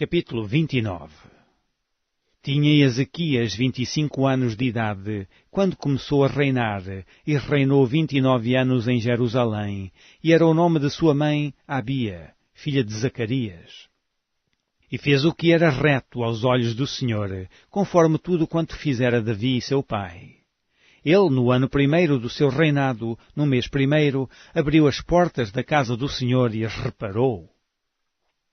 Capítulo 29. Tinha Ezequias 25 anos de idade, quando começou a reinar, e reinou 29 anos em Jerusalém, e era o nome de sua mãe Abia, filha de Zacarias. E fez o que era reto aos olhos do Senhor, conforme tudo quanto fizera Davi, seu pai. Ele, no ano primeiro do seu reinado, no mês primeiro, abriu as portas da casa do Senhor e as reparou.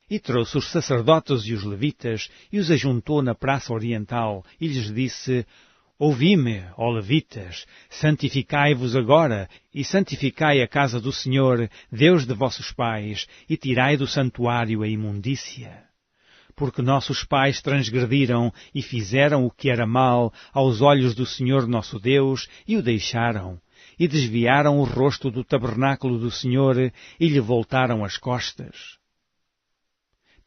E trouxe os sacerdotes e os levitas, e os ajuntou na praça oriental, e lhes disse: Ouvi-me, ó levitas, santificai-vos agora, e santificai a casa do Senhor, Deus de vossos pais, e tirai do santuário a imundícia. Porque nossos pais transgrediram e fizeram o que era mal aos olhos do Senhor nosso Deus, e o deixaram, e desviaram o rosto do tabernáculo do Senhor, e lhe voltaram as costas.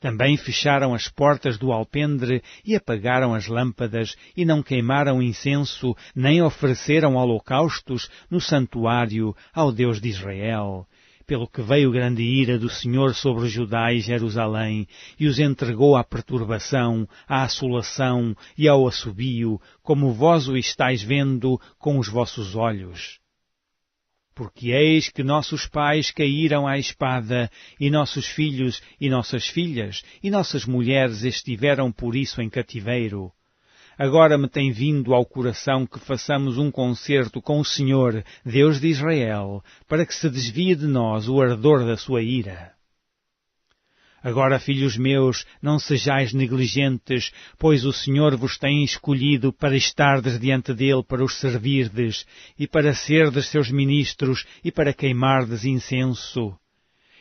Também fecharam as portas do alpendre e apagaram as lâmpadas e não queimaram incenso, nem ofereceram holocaustos no santuário ao Deus de Israel. Pelo que veio grande ira do Senhor sobre Judá e Jerusalém, e os entregou à perturbação, à assolação e ao assobio, como vós o estáis vendo com os vossos olhos. Porque eis que nossos pais caíram à espada, e nossos filhos e nossas filhas e nossas mulheres estiveram por isso em cativeiro. Agora me tem vindo ao coração que façamos um concerto com o Senhor, Deus de Israel, para que se desvie de nós o ardor da sua ira. Agora, filhos meus, não sejais negligentes, pois o Senhor vos tem escolhido para estardes diante dele para os servirdes, e para serdes seus ministros, e para queimardes incenso.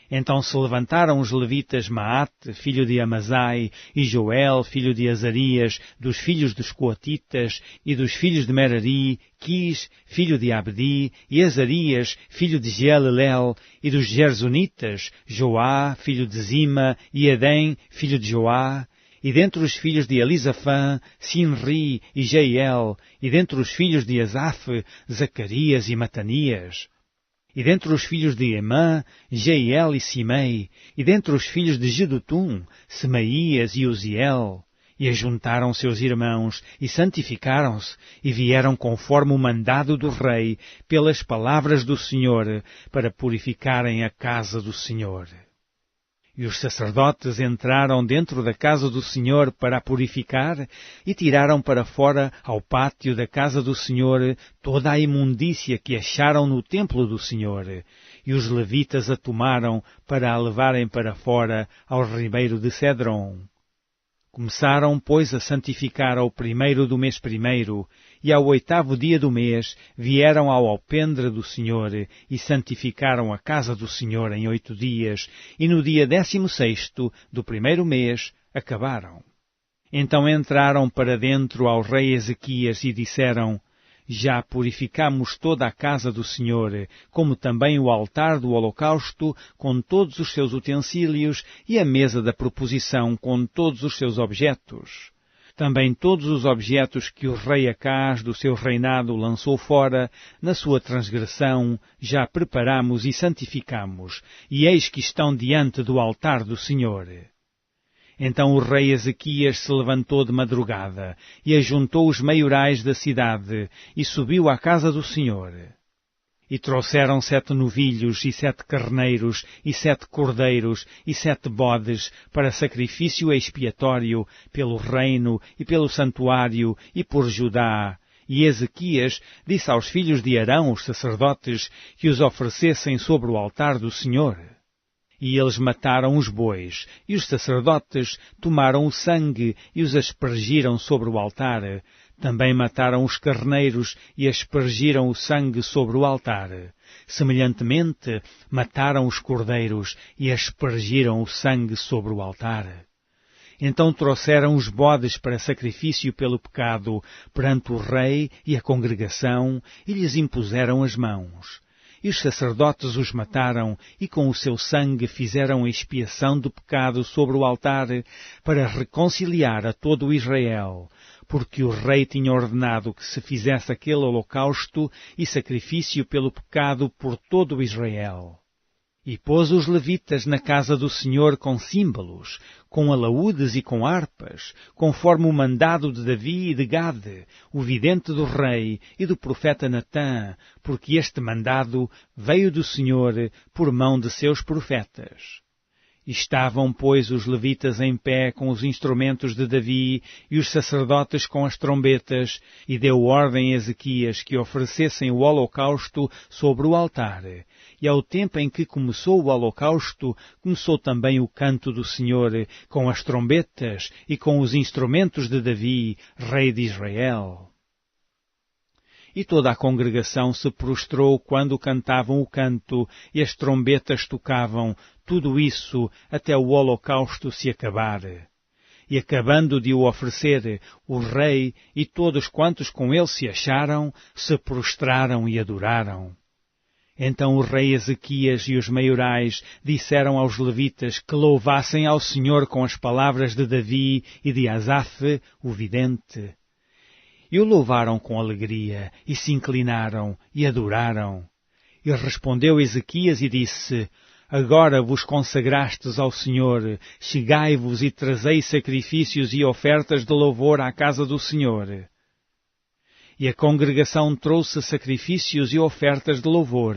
Então se levantaram os levitas Maate, filho de Amazai, e Joel, filho de Azarias, dos filhos dos Coatitas, e dos filhos de Merari, Quis, filho de Abdi, e Azarias, filho de Jeelelel, e dos Gersonitas, Joá, filho de Zima, e Edém, filho de Joá, e dentre os filhos de Elisafã, Sinri e Jeiel, e dentre os filhos de Asaf, Zacarias e Matanias. E dentre os filhos de Emã, Jeiel e Simei, e dentre os filhos de Jedutum, Semaías e Uziel. E ajuntaram seus irmãos, e santificaram-se, e vieram conforme o mandado do rei, pelas palavras do Senhor, para purificarem a casa do Senhor. E os sacerdotes entraram dentro da casa do Senhor para a purificar, e tiraram para fora ao pátio da casa do Senhor toda a imundícia que acharam no templo do Senhor, e os levitas a tomaram para a levarem para fora ao ribeiro de Cedron. Começaram, pois, a santificar ao primeiro do mês primeiro, e ao 8º dia do mês vieram ao alpendre do Senhor, e santificaram a casa do Senhor em 8 dias, e no dia 16º do primeiro mês acabaram. Então entraram para dentro ao rei Ezequias e disseram: Já purificamos toda a casa do Senhor, como também o altar do holocausto, com todos os seus utensílios, e a mesa da proposição, com todos os seus objetos. Também todos os objetos que o rei Acaz do seu reinado lançou fora, na sua transgressão, já preparamos e santificamos, e eis que estão diante do altar do Senhor. Então o rei Ezequias se levantou de madrugada, e ajuntou os maiorais da cidade, e subiu à casa do Senhor. E trouxeram 7 novilhos, e 7 carneiros, e 7 cordeiros, e 7 bodes, para sacrifício expiatório, pelo reino, e pelo santuário, e por Judá. E Ezequias disse aos filhos de Arão, os sacerdotes, que os oferecessem sobre o altar do Senhor. E eles mataram os bois, e os sacerdotes tomaram o sangue e os aspergiram sobre o altar. Também mataram os carneiros e aspergiram o sangue sobre o altar. Semelhantemente, mataram os cordeiros e aspergiram o sangue sobre o altar. Então trouxeram os bodes para sacrifício pelo pecado perante o rei e a congregação, e lhes impuseram as mãos. E os sacerdotes os mataram, e com o seu sangue fizeram expiação do pecado sobre o altar, para reconciliar a todo o Israel, porque o rei tinha ordenado que se fizesse aquele holocausto e sacrifício pelo pecado por todo o Israel. E pôs os levitas na casa do Senhor com símbolos, com alaúdes e com harpas, conforme o mandado de Davi e de Gade, o vidente do rei, e do profeta Natã, porque este mandado veio do Senhor por mão de seus profetas. E estavam, pois, os levitas em pé com os instrumentos de Davi e os sacerdotes com as trombetas, e deu ordem a Ezequias que oferecessem o holocausto sobre o altar. E ao tempo em que começou o holocausto, começou também o canto do Senhor, com as trombetas e com os instrumentos de Davi, rei de Israel. E toda a congregação se prostrou quando cantavam o canto e as trombetas tocavam, tudo isso até o holocausto se acabar. E acabando de o oferecer, o rei e todos quantos com ele se acharam, se prostraram e adoraram. Então o rei Ezequias e os maiorais disseram aos levitas que louvassem ao Senhor com as palavras de Davi e de Asaf, o vidente. E o louvaram com alegria, e se inclinaram, e adoraram. E respondeu Ezequias e disse, Agora vos consagrastes ao Senhor, chegai-vos e trazei sacrifícios e ofertas de louvor à casa do Senhor. E a congregação trouxe sacrifícios e ofertas de louvor,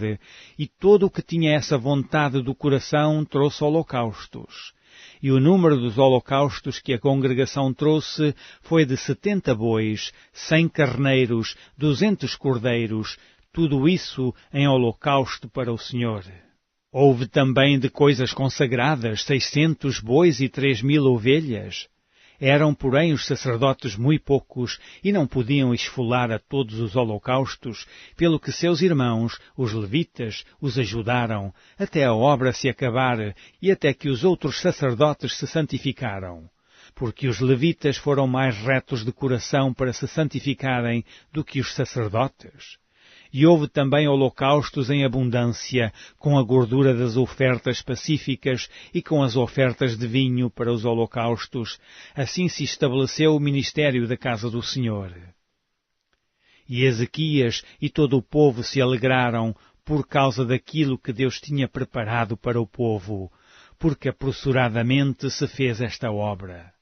e todo o que tinha essa vontade do coração trouxe holocaustos. E o número dos holocaustos que a congregação trouxe foi de 70 bois, 100 carneiros, 200 cordeiros, tudo isso em holocausto para o Senhor. Houve também de coisas consagradas 600 bois e 3.000 ovelhas. Eram, porém, os sacerdotes muito poucos e não podiam esfolar a todos os holocaustos, pelo que seus irmãos, os levitas, os ajudaram, até a obra se acabar e até que os outros sacerdotes se santificaram. Porque os levitas foram mais retos de coração para se santificarem do que os sacerdotes. E houve também holocaustos em abundância, com a gordura das ofertas pacíficas e com as ofertas de vinho para os holocaustos. Assim se estabeleceu o ministério da casa do Senhor. E Ezequias e todo o povo se alegraram por causa daquilo que Deus tinha preparado para o povo, porque apressuradamente se fez esta obra.